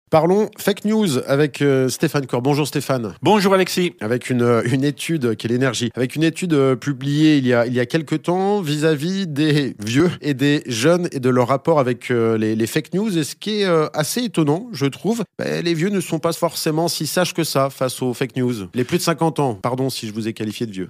Parlons fake news avec Stéphane Corr. Bonjour Stéphane. Bonjour Alexis. Avec une étude, quelle énergie, avec une étude publiée il y a quelques temps vis-à-vis des vieux et des jeunes et de leur rapport avec les fake news. Et ce qui est assez étonnant, je trouve, les vieux ne sont pas forcément si sages que ça face aux fake news. Les plus de 50 ans, pardon si je vous ai qualifié de vieux.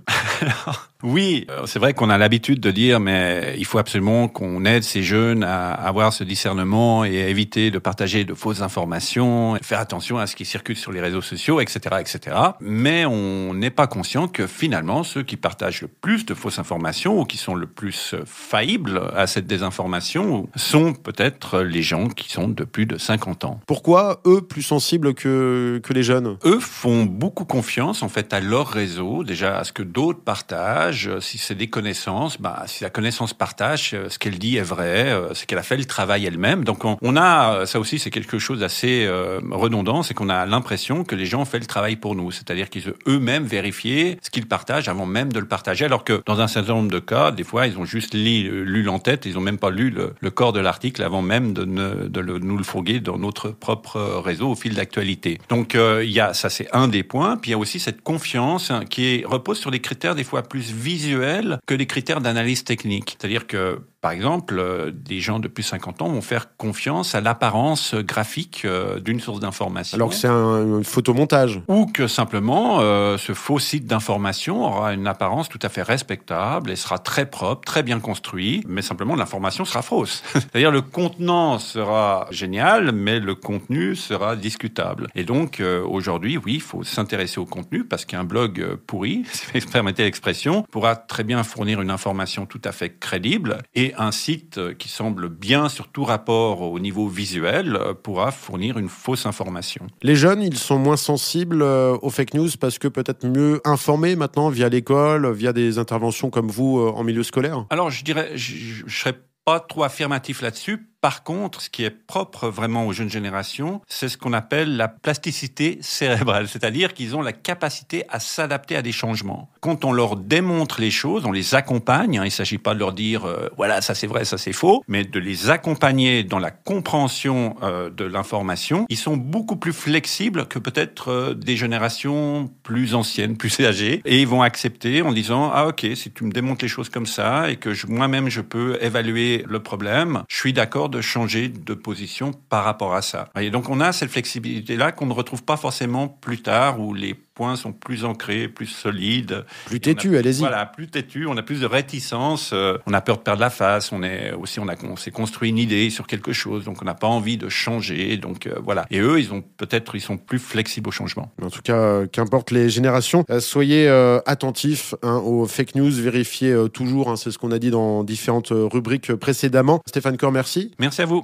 Oui, c'est vrai qu'on a l'habitude de dire, mais il faut absolument qu'on aide ces jeunes à avoir ce discernement et à éviter de partager de fausses informations, faire attention à ce qui circule sur les réseaux sociaux, etc., etc. Mais on n'est pas conscient que finalement, ceux qui partagent le plus de fausses informations ou qui sont le plus faillibles à cette désinformation sont peut-être les gens qui sont de plus de 50 ans. Pourquoi eux plus sensibles que les jeunes? Eux font beaucoup confiance en fait à leur réseau, déjà à ce que d'autres partagent. Si c'est des connaissances, si la connaissance partage, ce qu'elle dit est vrai, c'est qu'elle a fait le travail elle-même. Donc on a, ça aussi c'est quelque chose d'assez redondant, c'est qu'on a l'impression que les gens ont fait le travail pour nous. C'est-à-dire qu'ils ont eux-mêmes vérifié ce qu'ils partagent avant même de le partager. Alors que dans un certain nombre de cas, des fois, ils ont juste lu l'entête, ils ont même pas lu le corps de l'article avant même de nous le fourguer dans notre propre réseau au fil d'actualité. Donc il y a, ça c'est un des points. Puis il y a aussi cette confiance qui repose sur des critères des fois plus visuels que les critères d'analyse technique. C'est-à-dire que, par exemple, des gens de plus de 50 ans vont faire confiance à l'apparence graphique d'une source d'information. Alors que c'est un photomontage. Ou que simplement, ce faux site d'information aura une apparence tout à fait respectable et sera très propre, très bien construit, mais simplement l'information sera fausse. C'est-à-dire le contenant sera génial, mais le contenu sera discutable. Et donc, aujourd'hui, oui, il faut s'intéresser au contenu parce qu'un blog pourri, si vous permettez l'expression, pourra très bien fournir une information tout à fait crédible et un site qui semble bien sur tout rapport au niveau visuel pourra fournir une fausse information. Les jeunes, ils sont moins sensibles aux fake news parce que peut-être mieux informés maintenant via l'école, via des interventions comme vous en milieu scolaire? Alors je dirais, je serais pas trop affirmatif là-dessus. Par contre, ce qui est propre vraiment aux jeunes générations, c'est ce qu'on appelle la plasticité cérébrale, c'est-à-dire qu'ils ont la capacité à s'adapter à des changements. Quand on leur démontre les choses, on les accompagne, il ne s'agit pas de leur dire voilà, ça c'est vrai, ça c'est faux, mais de les accompagner dans la compréhension de l'information. Ils sont beaucoup plus flexibles que peut-être des générations plus anciennes, plus âgées, et ils vont accepter en disant ah ok, si tu me démontres les choses comme ça et que moi-même je peux évaluer le problème, je suis d'accord de changer de position par rapport à ça. Et donc on a cette flexibilité-là qu'on ne retrouve pas forcément plus tard, où les points sont plus ancrés, plus solides. Plus têtus, allez-y. Voilà, plus têtus, on a plus de réticence, on a peur de perdre la face, on s'est construit une idée sur quelque chose, donc on n'a pas envie de changer, donc voilà. Et eux, ils sont plus flexibles au changement. En tout cas, qu'importe les générations, soyez attentifs aux fake news, vérifiez toujours, c'est ce qu'on a dit dans différentes rubriques précédemment. Stéphane Corr, merci. Merci à vous.